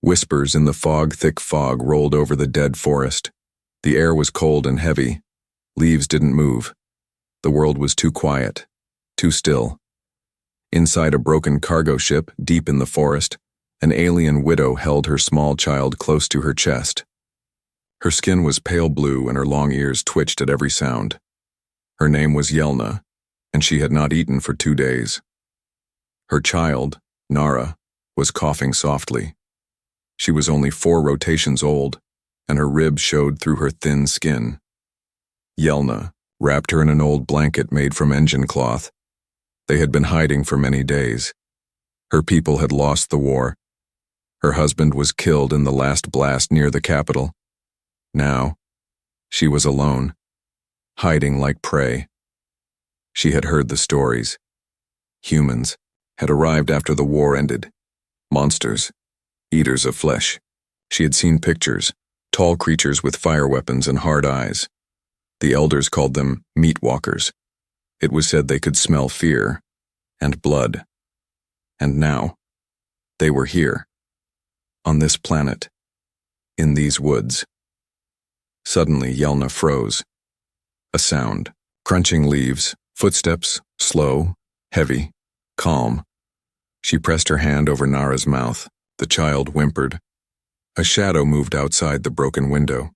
Whispers in the fog, thick fog, rolled over the dead forest. The air was cold and heavy. Leaves didn't move. The world was too quiet, too still. Inside a broken cargo ship, deep in the forest, an alien widow held her small child close to her chest. Her skin was pale blue and her long ears twitched at every sound. Her name was Yelna, and she had not eaten for 2 days. Her child, Nara, was coughing softly. She was only 4 rotations old, and her ribs showed through her thin skin. Yelna wrapped her in an old blanket made from engine cloth. They had been hiding for many days. Her people had lost the war. Her husband was killed in the last blast near the capital. Now, she was alone, hiding like prey. She had heard the stories. Humans had arrived after the war ended. Monsters, eaters of flesh. She had seen pictures, tall creatures with fire weapons and hard eyes. The elders called them meat walkers. It was said they could smell fear and blood. And now, they were here, on this planet, in these woods. Suddenly, Yelna froze. A sound, crunching leaves, footsteps, slow, heavy, calm. She pressed her hand over Nara's mouth. The child whimpered. A shadow moved outside the broken window.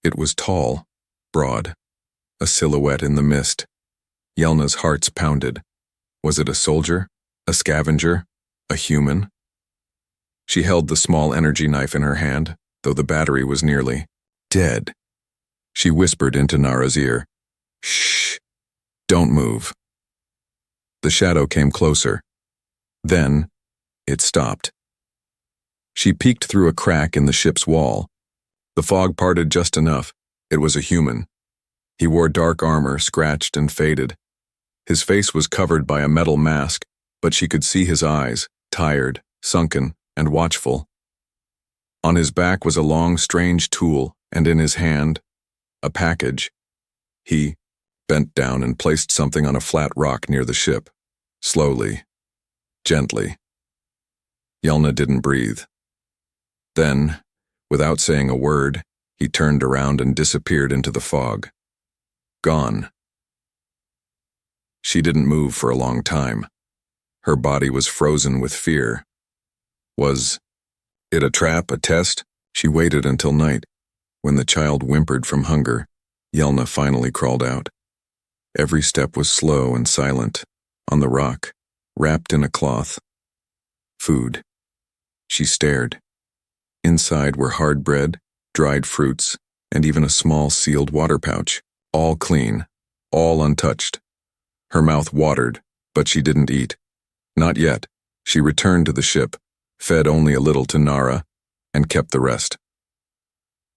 It was tall, broad, a silhouette in the mist. Yelna's hearts pounded. Was it a soldier, a scavenger, a human? She held the small energy knife in her hand, though the battery was nearly dead. She whispered into Nara's ear, "Shh, don't move." The shadow came closer. Then, it stopped. She peeked through a crack in the ship's wall. The fog parted just enough. It was a human. He wore dark armor, scratched and faded. His face was covered by a metal mask, but she could see his eyes, tired, sunken, and watchful. On his back was a long, strange tool, and in his hand, a package. He bent down and placed something on a flat rock near the ship, slowly, gently. Yelna didn't breathe. Then, without saying a word, he turned around and disappeared into the fog. Gone. She didn't move for a long time. Her body was frozen with fear. Was it a trap, a test? She waited until night. When the child whimpered from hunger, Yelna finally crawled out. Every step was slow and silent, on the rock, wrapped in a cloth. Food. She stared. Inside were hard bread, dried fruits, and even a small sealed water pouch, all clean, all untouched. Her mouth watered, but she didn't eat. Not yet. She returned to the ship, fed only a little to Nara, and kept the rest.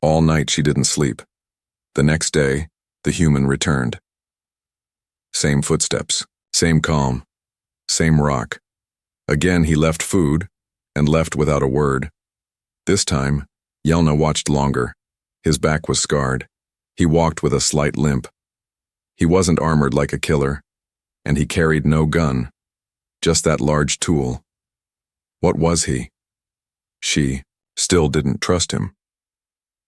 All night she didn't sleep. The next day, the human returned. Same footsteps, same calm, same rock. Again he left food, and left without a word. This time, Yelna watched longer. His back was scarred. He walked with a slight limp. He wasn't armored like a killer, and he carried no gun, just that large tool. What was he? She still didn't trust him.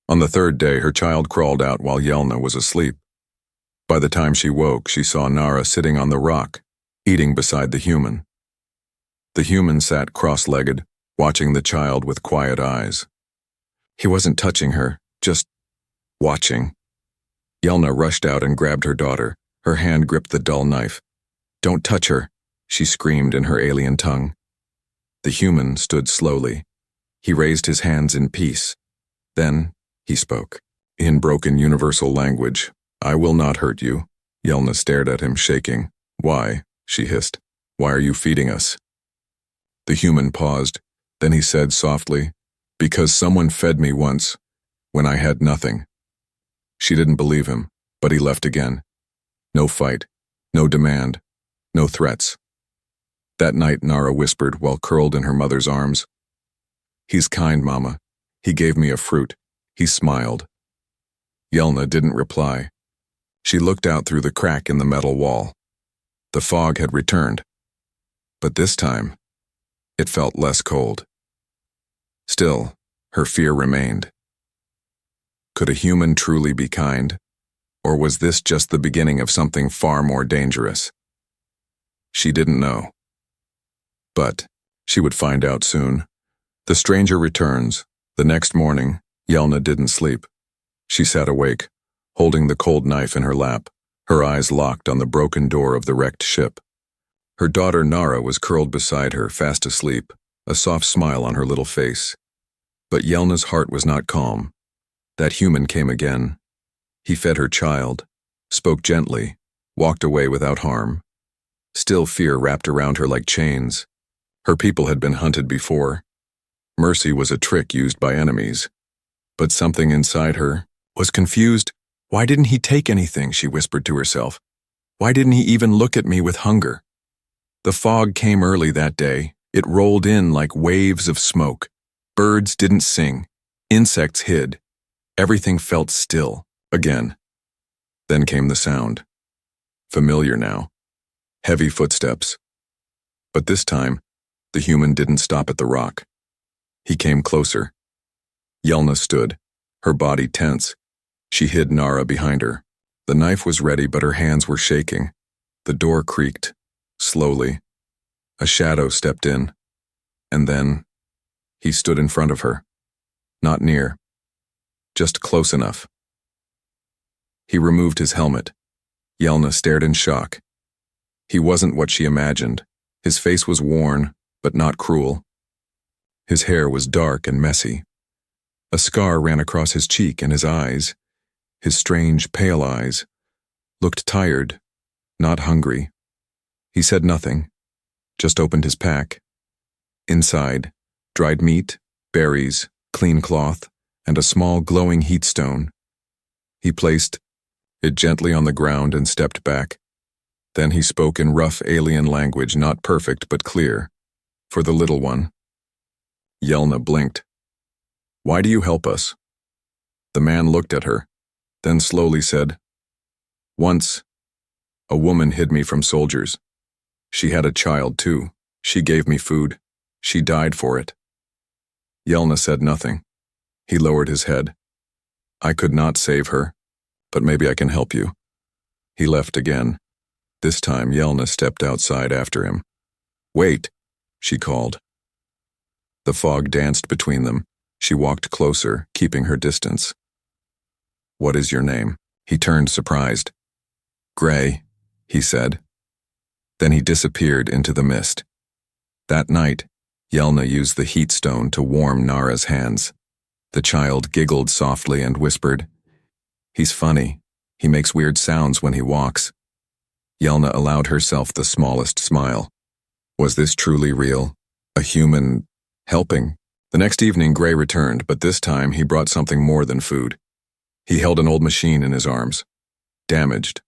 On the 3rd day, her child crawled out while Yelna was asleep. By the time she woke, she saw Nara sitting on the rock, eating beside the human. The human sat cross-legged, watching the child with quiet eyes. He wasn't touching her, just watching. Yelna rushed out and grabbed her daughter. Her hand gripped the dull knife. "Don't touch her," she screamed in her alien tongue. The human stood slowly. He raised his hands in peace. Then he spoke. In broken universal language, "I will not hurt you." Yelna stared at him, shaking. "Why?" she hissed. "Why are you feeding us?" The human paused. Then he said softly, "Because someone fed me once, when I had nothing." She didn't believe him, but he left again. No fight, no demand, no threats. That night, Nara whispered while curled in her mother's arms, "He's kind, Mama. He gave me a fruit." He smiled. Yelna didn't reply. She looked out through the crack in the metal wall. The fog had returned. But this time, it felt less cold. Still, her fear remained. Could a human truly be kind? Or was this just the beginning of something far more dangerous? She didn't know. But she would find out soon. The stranger returns. The next morning, Yelna didn't sleep. She sat awake, holding the cold knife in her lap, her eyes locked on the broken door of the wrecked ship. Her daughter Nara was curled beside her, fast asleep, a soft smile on her little face. But Yelna's heart was not calm. That human came again. He fed her child, spoke gently, walked away without harm. Still fear wrapped around her like chains. Her people had been hunted before. Mercy was a trick used by enemies. But something inside her was confused. Why didn't he take anything, she whispered to herself. Why didn't he even look at me with hunger? The fog came early that day. It rolled in like waves of smoke. Birds didn't sing. Insects hid. Everything felt still, again. Then came the sound. Familiar now. Heavy footsteps. But this time, the human didn't stop at the rock. He came closer. Yelna stood, her body tense. She hid Nara behind her. The knife was ready, but her hands were shaking. The door creaked, slowly. A shadow stepped in. And then, he stood in front of her. Not near. Just close enough. He removed his helmet. Yelna stared in shock. He wasn't what she imagined. His face was worn, but not cruel. His hair was dark and messy. A scar ran across his cheek, and his eyes, his strange, pale eyes, looked tired, not hungry. He said nothing, just opened his pack. Inside, dried meat, berries, clean cloth, and a small glowing heat stone. He placed it gently on the ground and stepped back. Then he spoke in rough alien language, not perfect but clear. For the little one. Yelna blinked. Why do you help us? The man looked at her, then slowly said, Once, a woman hid me from soldiers. She had a child too. She gave me food. She died for it. Yelna said nothing. He lowered his head. I could not save her, but maybe I can help you. He left again. This time Yelna stepped outside after him. Wait, she called. The fog danced between them. She walked closer, keeping her distance. What is your name? He turned surprised. Gray, he said. Then he disappeared into the mist. That night, Yelna used the heat stone to warm Nara's hands. The child giggled softly and whispered, He's funny. He makes weird sounds when he walks. Yelna allowed herself the smallest smile. Was this truly real? A human helping? The next evening, Gray returned, but this time he brought something more than food. He held an old machine in his arms. Damaged.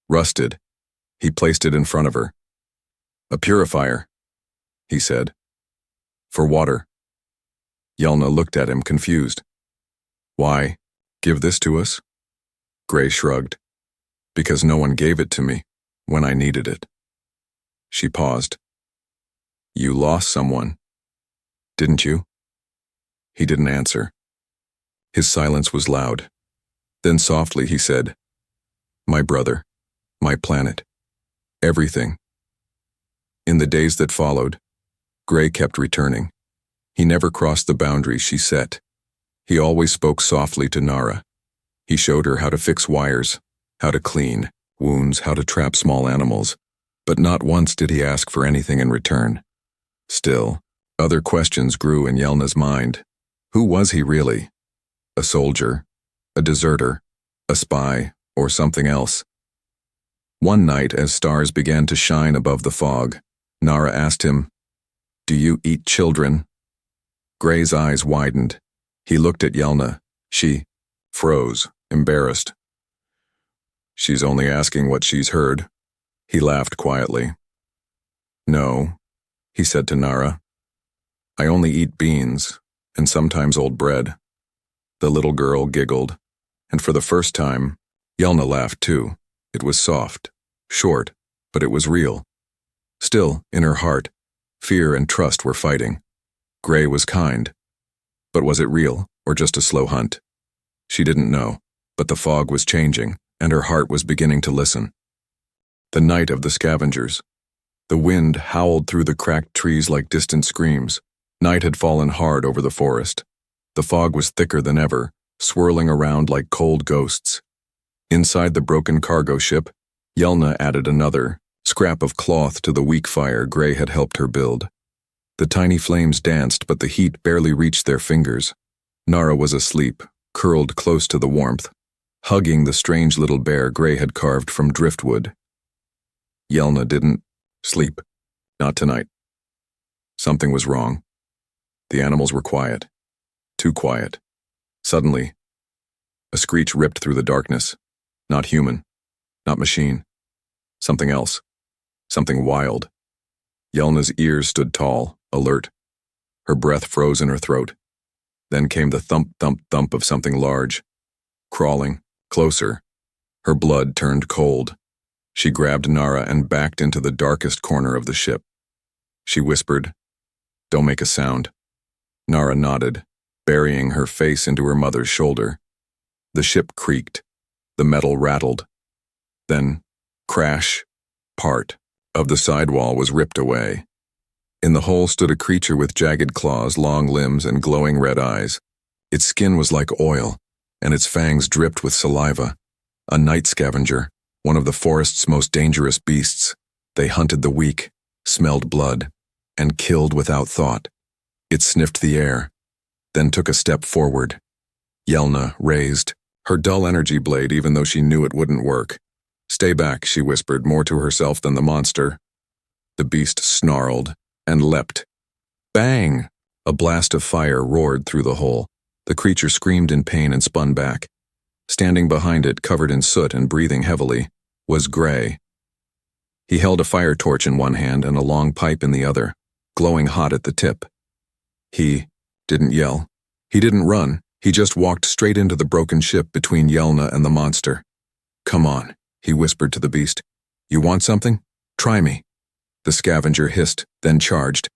Rusted. He placed it in front of her. A purifier, he said. For water. Yelna looked at him, confused. Why, give this to us? Gray shrugged. Because no one gave it to me when I needed it. She paused. You lost someone, didn't you? He didn't answer. His silence was loud. Then softly he said, My brother, my planet, everything. In the days that followed, Gray kept returning. He never crossed the boundaries she set. He always spoke softly to Nara. He showed her how to fix wires, how to clean wounds, how to trap small animals, but not once did he ask for anything in return. Still, other questions grew in Yelna's mind. Who was he really? A soldier? A deserter? A spy? Or something else? One night, as stars began to shine above the fog, Nara asked him, Do you eat children? Gray's eyes widened. He looked at Yelna. She froze, embarrassed. She's only asking what she's heard. He laughed quietly. No, he said to Nara. I only eat beans, and sometimes old bread. The little girl giggled, and for the first time, Yelna laughed too. It was soft, short, but it was real. Still, in her heart, fear and trust were fighting. Gray was kind, But was it real, or just a slow hunt? She didn't know, but the fog was changing, and her heart was beginning to listen. The night of the scavengers. The wind howled through the cracked trees like distant screams. Night had fallen hard over the forest. The fog was thicker than ever, swirling around like cold ghosts. Inside the broken cargo ship, Yelna added another scrap of cloth to the weak fire Gray had helped her build. The tiny flames danced, but the heat barely reached their fingers. Nara was asleep, curled close to the warmth, hugging the strange little bear Gray had carved from driftwood. Yelna didn't sleep. Not tonight. Something was wrong. The animals were quiet. Too quiet. Suddenly, a screech ripped through the darkness. Not human. Not machine. Something else. Something wild. Yelna's ears stood tall, alert. Her breath froze in her throat. Then came the thump, thump, thump of something large. Crawling, closer. Her blood turned cold. She grabbed Nara and backed into the darkest corner of the ship. She whispered, "Don't make a sound." Nara nodded, burying her face into her mother's shoulder. The ship creaked. The metal rattled. Then, crash, part of the sidewall was ripped away. In the hole stood a creature with jagged claws, long limbs, and glowing red eyes. Its skin was like oil, and its fangs dripped with saliva. A night scavenger, one of the forest's most dangerous beasts. They hunted the weak, smelled blood, and killed without thought. It sniffed the air, then took a step forward. Yelna raised her dull energy blade even though she knew it wouldn't work. "Stay back," she whispered, more to herself than the monster. The beast snarled and leapt. Bang! A blast of fire roared through the hole. The creature screamed in pain and spun back. Standing behind it, covered in soot and breathing heavily, was Gray. He held a fire torch in one hand and a long pipe in the other, glowing hot at the tip. He didn't yell. He didn't run. He just walked straight into the broken ship between Yelna and the monster. "Come on," he whispered to the beast. "You want something? Try me." The scavenger hissed, then charged.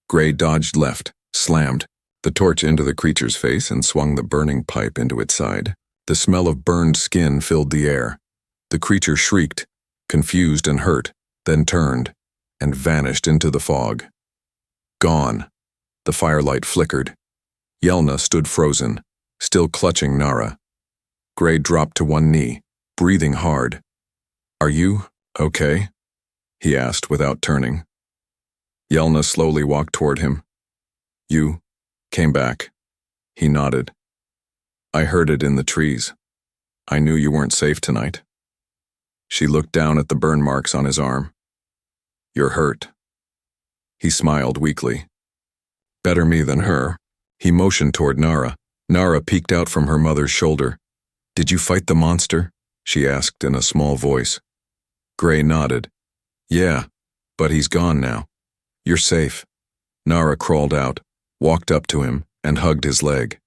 Gray dodged left, slammed the torch into the creature's face and swung the burning pipe into its side. The smell of burned skin filled the air. The creature shrieked, confused and hurt, then turned and vanished into the fog. Gone. The firelight flickered. Yelna stood frozen, still clutching Nara. Gray dropped to one knee, breathing hard. "Are you okay?" he asked without turning. Yelna slowly walked toward him. "You came back." He nodded. "I heard it in the trees. I knew you weren't safe tonight." She looked down at the burn marks on his arm. "You're hurt." He smiled weakly. "Better me than her." He motioned toward Nara. Nara peeked out from her mother's shoulder. "Did you fight the monster?" she asked in a small voice. Gray nodded. "Yeah, but he's gone now. You're safe." Nara crawled out, walked up to him, and hugged his leg.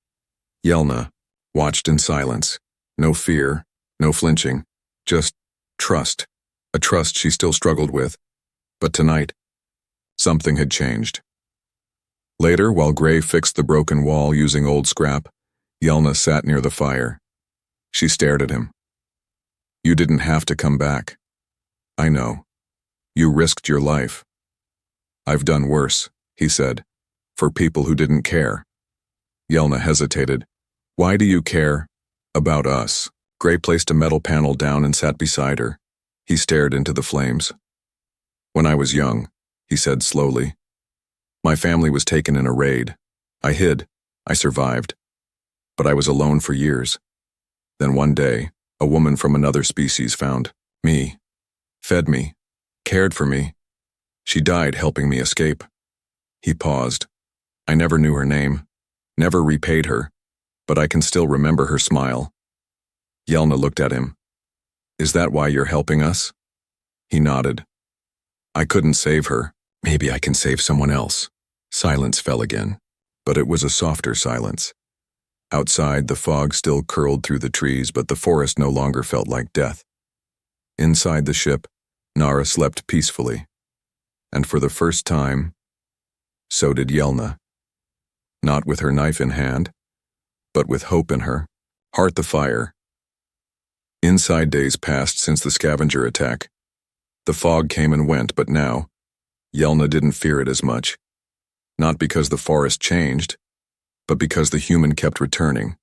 Yelna watched in silence. No fear, no flinching, just trust. A trust she still struggled with. But tonight, something had changed. Later, while Gray fixed the broken wall using old scrap, Yelna sat near the fire. She stared at him. "You didn't have to come back. I know. You risked your life." "I've done worse," he said, "for people who didn't care." Yelna hesitated. "Why do you care about us?" Gray placed a metal panel down and sat beside her. He stared into the flames. "When I was young," he said slowly, "my family was taken in a raid. I hid. I survived. But I was alone for years. Then one day, a woman from another species found me, fed me, cared for me. She died helping me escape." He paused. "I never knew her name, never repaid her, but I can still remember her smile." Yelna looked at him. "Is that why you're helping us?" He nodded. "I couldn't save her. Maybe I can save someone else." Silence fell again, but it was a softer silence. Outside, the fog still curled through the trees, but the forest no longer felt like death. Inside the ship, Nara slept peacefully. And for the first time, so did Yelna. not with her knife in hand, but with hope in her, heart the fire. Inside days passed since the scavenger attack. The fog came and went, but now, Yelna didn't fear it as much. Not because the forest changed, but because the human kept returning.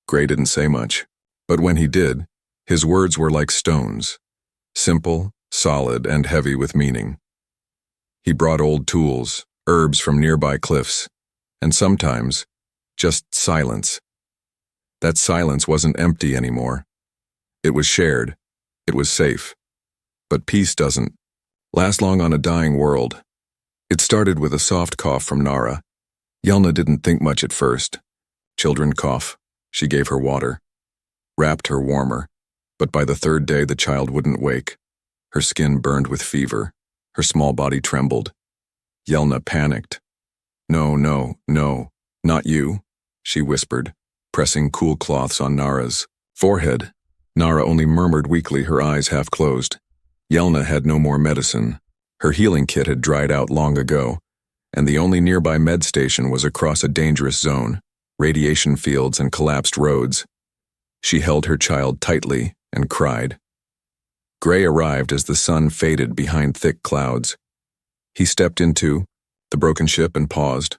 Gray didn't say much, but when he did, his words were like stones, simple, solid, and heavy with meaning. He brought old tools, herbs from nearby cliffs, and sometimes, just silence. That silence wasn't empty anymore. It was shared. It was safe. But peace doesn't last long on a dying world. It started with a soft cough from Nara. Yelna didn't think much at first. Children cough. She gave her water, wrapped her warmer, but by the third day the child wouldn't wake. Her skin burned with fever. Her small body trembled. Yelna panicked. No, no, no, not you, she whispered, pressing cool cloths on Nara's forehead. Nara only murmured weakly, her eyes half closed. Yelna had no more medicine. Her healing kit had dried out long ago, and the only nearby med station was across a dangerous zone, radiation fields and collapsed roads. She held her child tightly and cried. Gray arrived as the sun faded behind thick clouds. He stepped into the broken ship and paused.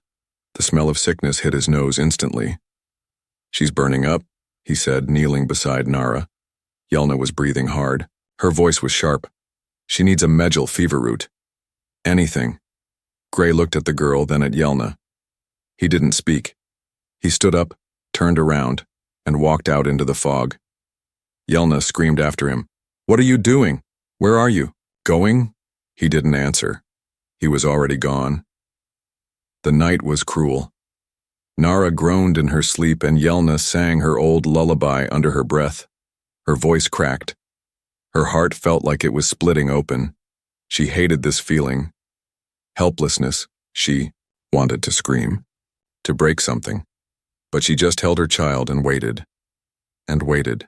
The smell of sickness hit his nose instantly. She's burning up, he said, kneeling beside Nara. Yelna was breathing hard. Her voice was sharp. She needs a medjol fever root. Anything. Gray looked at the girl, then at Yelna. He didn't speak. He stood up, turned around, and walked out into the fog. Yelna screamed after him. What are you doing? Where are you? Going? He didn't answer. He was already gone. The night was cruel. Nara groaned in her sleep and Yelna sang her old lullaby under her breath. Her voice cracked. Her heart felt like it was splitting open. She hated this feeling. Helplessness. She wanted to scream, to break something. But she just held her child and waited, and waited,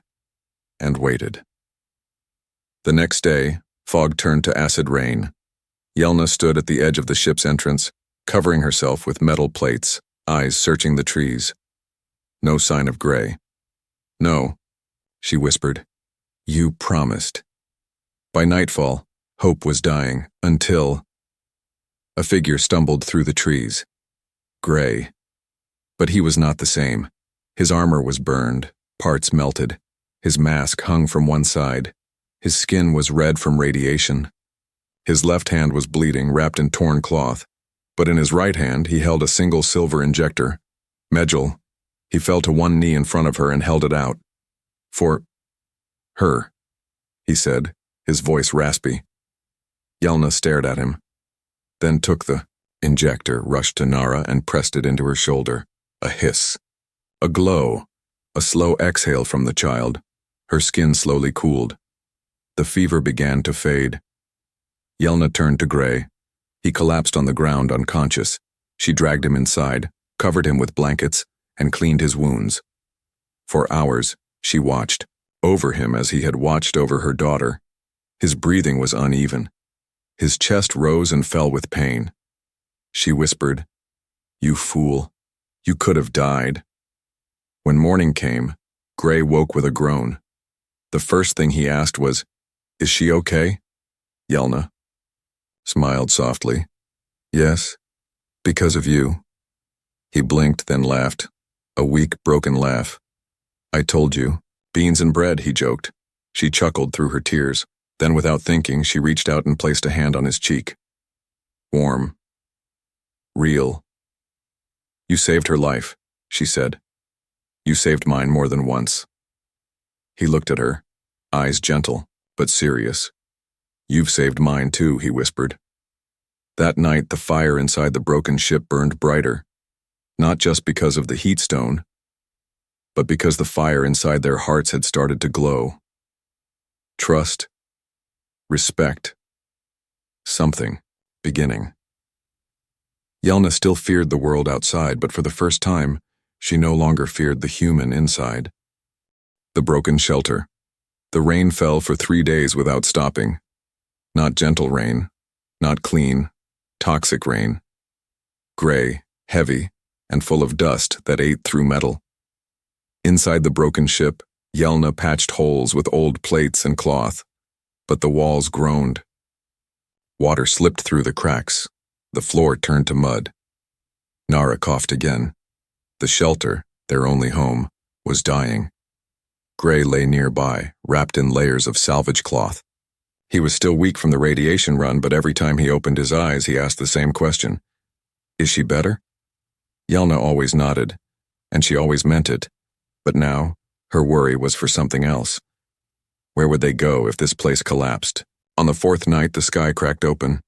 and waited. The next day, fog turned to acid rain. Yelna stood at the edge of the ship's entrance, covering herself with metal plates, eyes searching the trees. No sign of Gray. No, she whispered. You promised. By nightfall, hope was dying, until a figure stumbled through the trees. Gray. But he was not the same. His armor was burned, parts melted. His mask hung from one side. His skin was red from radiation. His left hand was bleeding, wrapped in torn cloth, but in his right hand he held a single silver injector. Medjol. He fell to one knee in front of her and held it out. For her, he said, his voice raspy. Yelna stared at him, then took the injector, rushed to Nara and pressed it into her shoulder. A hiss. A glow. A slow exhale from the child. Her skin slowly cooled. The fever began to fade. Yelna turned to Gray. He collapsed on the ground unconscious. She dragged him inside, covered him with blankets, and cleaned his wounds. For hours, she watched, over him as he had watched over her daughter. His breathing was uneven. His chest rose and fell with pain. She whispered, You fool. You could have died. When morning came, Gray woke with a groan. The first thing he asked was, Is she okay? Yelna smiled softly. Yes, because of you. He blinked, then laughed. A weak, broken laugh. I told you. Beans and bread, he joked. She chuckled through her tears. Then, without thinking, she reached out and placed a hand on his cheek. Warm. Real. You saved her life, she said. You saved mine more than once. He looked at her, eyes gentle, but serious. You've saved mine too, he whispered. That night, the fire inside the broken ship burned brighter, not just because of the heat stone, but because the fire inside their hearts had started to glow. Trust, respect, something, beginning. Yelna still feared the world outside, but for the first time, she no longer feared the human inside. The broken shelter. The rain fell for 3 days without stopping. Not gentle rain, not clean, toxic rain. Gray, heavy, and full of dust that ate through metal. Inside the broken ship, Yelna patched holes with old plates and cloth, but the walls groaned. Water slipped through the cracks. The floor turned to mud. Nara coughed again. The shelter, their only home, was dying. Gray lay nearby, wrapped in layers of salvage cloth. He was still weak from the radiation run, but every time he opened his eyes, he asked the same question. Is she better? Yelna always nodded, and she always meant it. But now, her worry was for something else. Where would they go if this place collapsed? On the fourth night, the sky cracked open.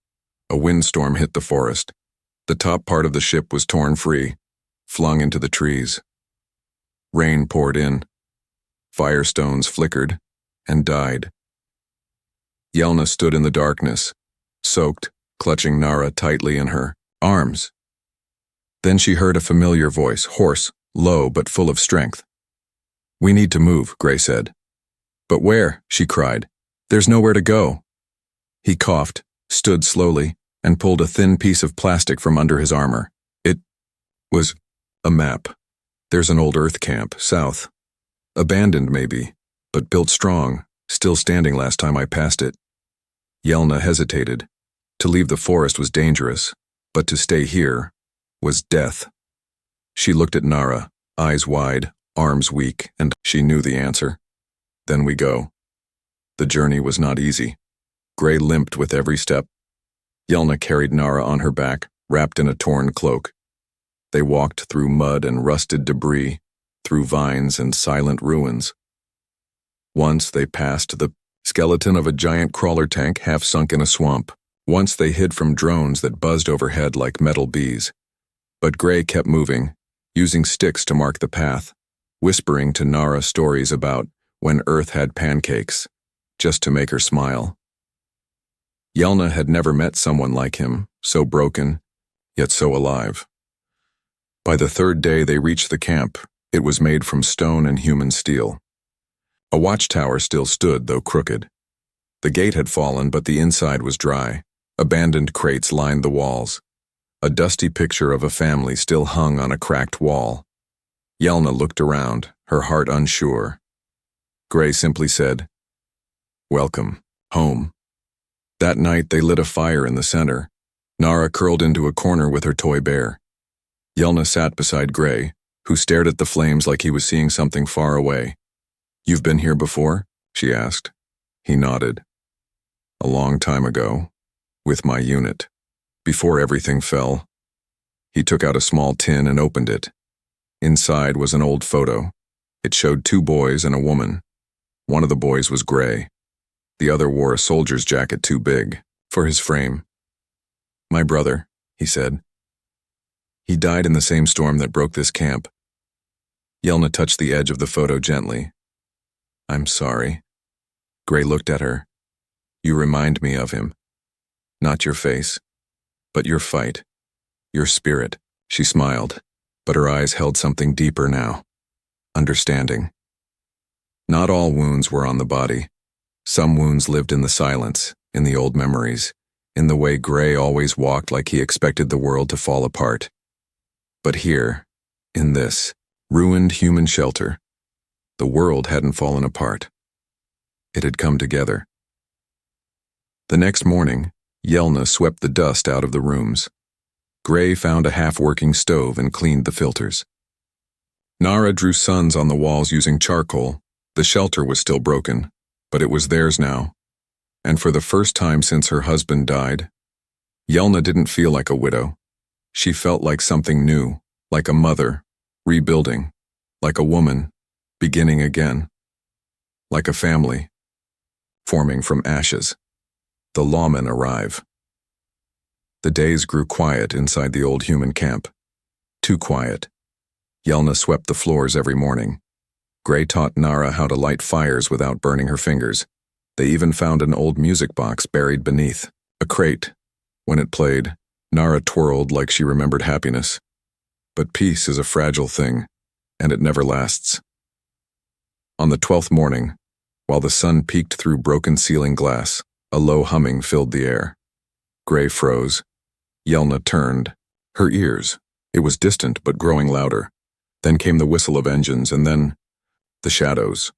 A windstorm hit the forest. The top part of the ship was torn free, flung into the trees. Rain poured in. Firestones flickered and died. Yelna stood in the darkness, soaked, clutching Nara tightly in her arms. Then she heard a familiar voice, hoarse, low, but full of strength. We need to move, Gray said. But where? She cried. There's nowhere to go. He coughed, stood slowly, and pulled a thin piece of plastic from under his armor. It was a map. There's an old Earth camp, south. Abandoned maybe, but built strong, still standing last time I passed it. Yelna hesitated. To leave the forest was dangerous, but to stay here was death. She looked at Nara, eyes wide, arms weak, and she knew the answer. Then we go. The journey was not easy. Gray limped with every step. Yelna carried Nara on her back, wrapped in a torn cloak. They walked through mud and rusted debris, through vines and silent ruins. Once they passed the skeleton of a giant crawler tank half sunk in a swamp. Once they hid from drones that buzzed overhead like metal bees. But Gray kept moving, using sticks to mark the path, whispering to Nara stories about when Earth had pancakes, just to make her smile. Yelna had never met someone like him, so broken, yet so alive. By the third day they reached the camp. It was made from stone and human steel. A watchtower still stood, though crooked. The gate had fallen, but the inside was dry. Abandoned crates lined the walls. A dusty picture of a family still hung on a cracked wall. Yelna looked around, her heart unsure. Gray simply said, "Welcome, home." That night they lit a fire in the center. Nara curled into a corner with her toy bear. Yelna sat beside Gray, who stared at the flames like he was seeing something far away. "You've been here before?" she asked. He nodded. "A long time ago, with my unit, before everything fell." He took out a small tin and opened it. Inside was an old photo. It showed two boys and a woman. One of the boys was Gray. The other wore a soldier's jacket too big for his frame. "My brother," he said. "He died in the same storm that broke this camp." Yelna touched the edge of the photo gently. "I'm sorry." Gray looked at her. "You remind me of him. Not your face, but your fight, your spirit." She smiled, but her eyes held something deeper now. Understanding. Not all wounds were on the body. Some wounds lived in the silence, in the old memories, in the way Gray always walked like he expected the world to fall apart. But here, in this ruined human shelter, the world hadn't fallen apart. It had come together. The next morning, Yelna swept the dust out of the rooms. Gray found a half-working stove and cleaned the filters. Nara drew suns on the walls using charcoal. The shelter was still broken, but it was theirs now. And for the first time since her husband died, Yelna didn't feel like a widow. She felt like something new, like a mother, rebuilding, like a woman, beginning again, like a family, forming from ashes. The lawmen arrive. The days grew quiet inside the old human camp. Too quiet. Yelna swept the floors every morning. Gray taught Nara how to light fires without burning her fingers. They even found an old music box buried beneath a crate. When it played, Nara twirled like she remembered happiness. But peace is a fragile thing, and it never lasts. On the 12th morning, while the sun peeked through broken ceiling glass, a low humming filled the air. Gray froze. Yelna turned. Her ears, It was distant but growing louder. Then came the whistle of engines, and then the shadows.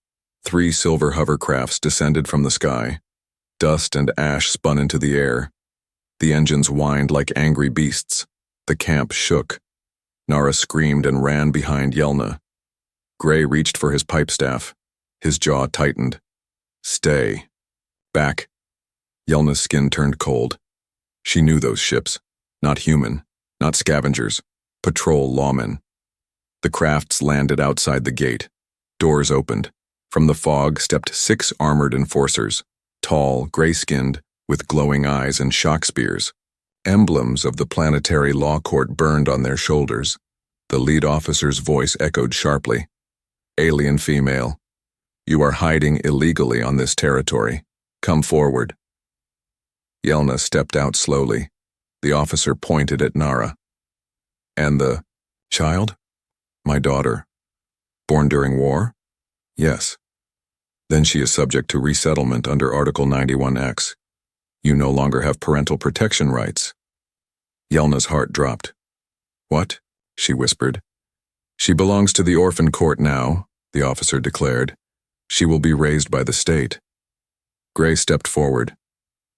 3 silver hovercrafts descended from the sky. Dust and ash spun into the air. The engines whined like angry beasts. The camp shook. Nara screamed and ran behind Yelna. Gray reached for his pipe staff. His jaw tightened. Stay. Back. Yelna's skin turned cold. She knew those ships. Not human. Not scavengers. Patrol lawmen. The crafts landed outside the gate. Doors opened. From the fog stepped 6 armored enforcers. Tall, gray-skinned, with glowing eyes and shock spears. Emblems of the planetary law court burned on their shoulders. The lead officer's voice echoed sharply. Alien female. You are hiding illegally on this territory. Come forward. Yelna stepped out slowly. The officer pointed at Nara. And the child? My daughter. Born during war? Yes. Then she is subject to resettlement under Article 91X. You no longer have parental protection rights. Yelna's heart dropped. What? She whispered. She belongs to the orphan court now, the officer declared. She will be raised by the state. Gray stepped forward.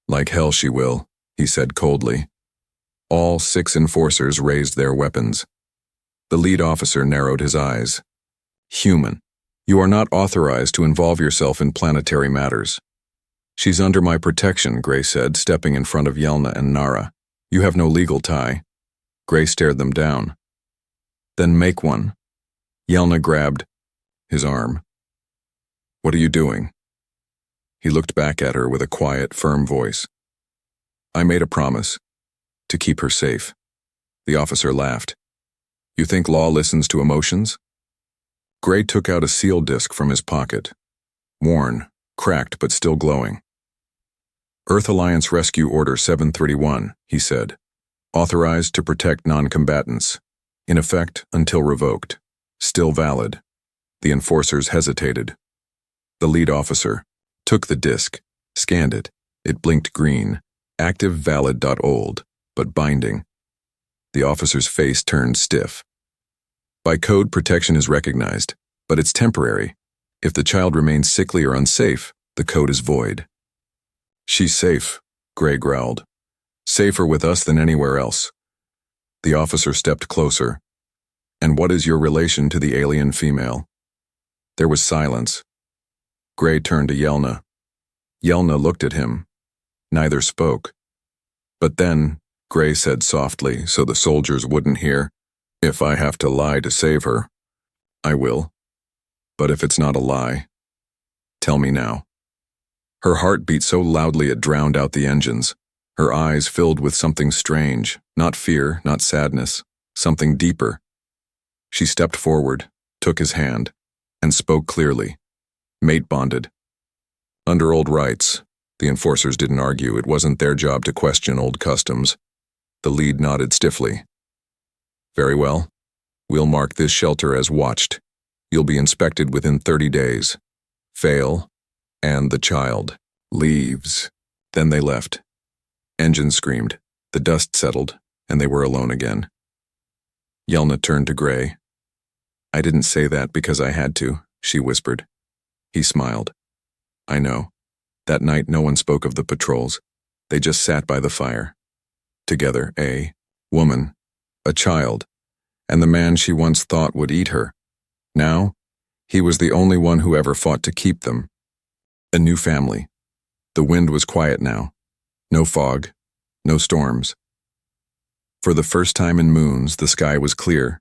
Like hell she will, he said coldly. All 6 enforcers raised their weapons. The lead officer narrowed his eyes. Human. You are not authorized to involve yourself in planetary matters. She's under my protection, Gray said, stepping in front of Yelna and Nara. You have no legal tie. Gray stared them down. Then make one. Yelna grabbed his arm. What are you doing? He looked back at her with a quiet, firm voice. I made a promise. To keep her safe. The officer laughed. You think law listens to emotions? Gray took out a seal disc from his pocket. Worn, cracked but still glowing. Earth Alliance Rescue Order 731, he said. Authorized to protect non-combatants. In effect until revoked. Still valid. The enforcers hesitated. The lead officer took the disc, scanned it. It blinked green. Active valid.old, but binding. The officer's face turned stiff. By code, protection is recognized, but it's temporary. If the child remains sickly or unsafe, the code is void. She's safe, Gray growled. Safer with us than anywhere else. The officer stepped closer. And what is your relation to the alien female? There was silence. Gray turned to Yelna. Yelna looked at him. Neither spoke. But then, Gray said softly so the soldiers wouldn't hear, if I have to lie to save her, I will. But if it's not a lie, tell me now. Her heart beat so loudly it drowned out the engines. Her eyes filled with something strange, not fear, not sadness, something deeper. She stepped forward, took his hand, and spoke clearly. Mate bonded. Under old rights, the enforcers didn't argue. It wasn't their job to question old customs. The lead nodded stiffly. Very well. We'll mark this shelter as watched. You'll be inspected within 30 days. Fail, and the child leaves. Then they left. Engines screamed. The dust settled, and they were alone again. Yelna turned to Gray. I didn't say that because I had to, she whispered. He smiled. I know. That night no one spoke of the patrols. They just sat by the fire. Together, a woman, a child, and the man she once thought would eat her. Now, he was the only one who ever fought to keep them. A new family. The wind was quiet now. No fog, no storms. For the first time in moons, the sky was clear.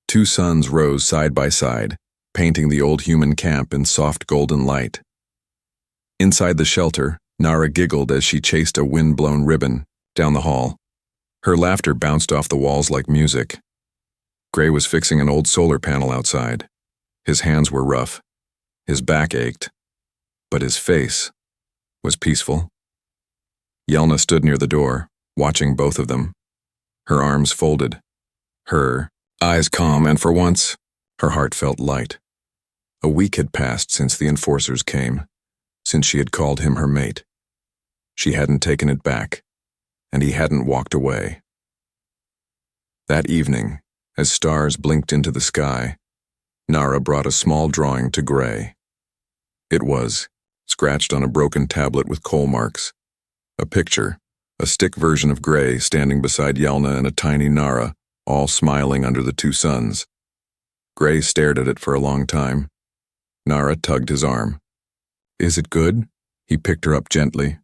2 suns rose side by side, painting the old human camp in soft golden light. Inside the shelter, Nara giggled as she chased a wind-blown ribbon down the hall. Her laughter bounced off the walls like music. Gray was fixing an old solar panel outside. His hands were rough. His back ached. But his face was peaceful. Yelna stood near the door, watching both of them. Her arms folded. Her eyes calm, and for once, her heart felt light. A week had passed since the enforcers came, since she had called him her mate. She hadn't taken it back, and he hadn't walked away. That evening, as stars blinked into the sky, Nara brought a small drawing to Gray. It was, scratched on a broken tablet with coal marks, a picture, a stick version of Gray standing beside Yelna and a tiny Nara, all smiling under the two suns. Gray stared at it for a long time. Nara tugged his arm. "Is it good?" He picked her up gently.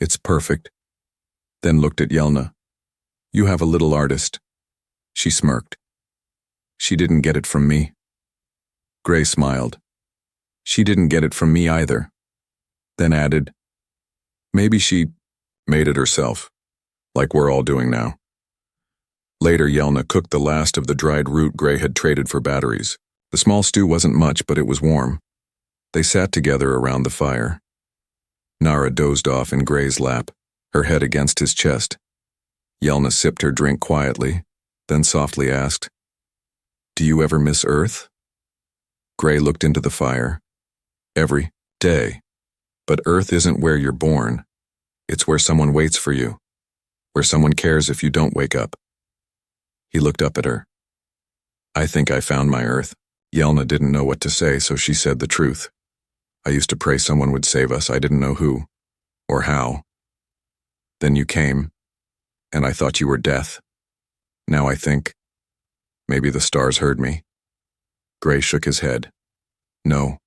"It's perfect." Then looked at Yelna. "You have a little artist." She smirked. "She didn't get it from me." Gray smiled. "She didn't get it from me either." Then added, "Maybe she made it herself, like we're all doing now." Later, Yelna cooked the last of the dried root Gray had traded for batteries. The small stew wasn't much, but it was warm. They sat together around the fire. Nara dozed off in Gray's lap, her head against his chest. Yelna sipped her drink quietly, then softly asked, "Do you ever miss Earth?" Gray looked into the fire. "Every day. But Earth isn't where you're born. It's where someone waits for you, where someone cares if you don't wake up." He looked up at her. "I think I found my Earth." Yelna didn't know what to say, so she said the truth. "I used to pray someone would save us. I didn't know who, or how. Then you came, and I thought you were death. Now I think, maybe the stars heard me." Gray shook his head. "No,"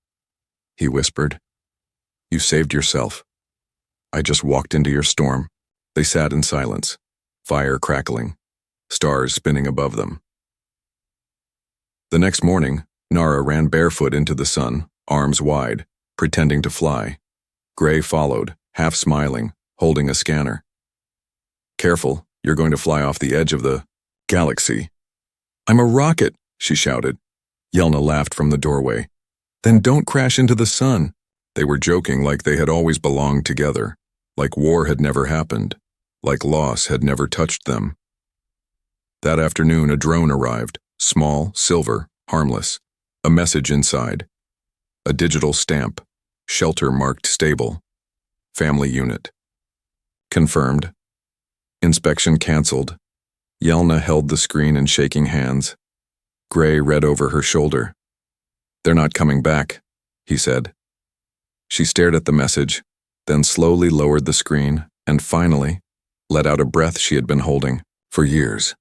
he whispered. "You saved yourself. I just walked into your storm." They sat in silence, fire crackling, stars spinning above them. The next morning, Nara ran barefoot into the sun, arms wide, pretending to fly. Gray followed, half smiling, holding a scanner. "Careful, you're going to fly off the edge of the galaxy." "I'm a rocket," she shouted. Yelna laughed from the doorway. "Then don't crash into the sun." They were joking like they had always belonged together, like war had never happened, like loss had never touched them. That afternoon, a drone arrived, small, silver, harmless, a message inside. A digital stamp, shelter marked stable, family unit. Confirmed. Inspection canceled. Yelna held the screen in shaking hands. Gray read over her shoulder. "They're not coming back," he said. She stared at the message, then slowly lowered the screen, and finally let out a breath she had been holding for years.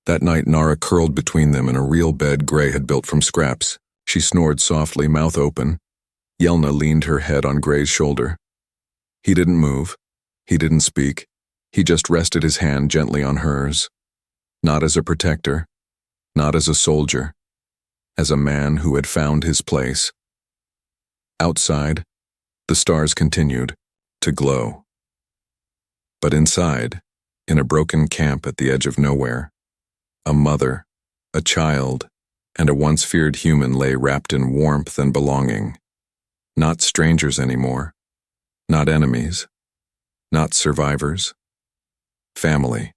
That night, Nara curled between them in a real bed Gray had built from scraps. She snored softly, mouth open. Yelna leaned her head on Gray's shoulder. He didn't move. He didn't speak. He just rested his hand gently on hers. Not as a protector, not as a soldier, as a man who had found his place. Outside, the stars continued to glow. But inside, in a broken camp at the edge of nowhere, a mother, a child, and a once feared human lay wrapped in warmth and belonging. Not strangers anymore, not enemies, not survivors. Family.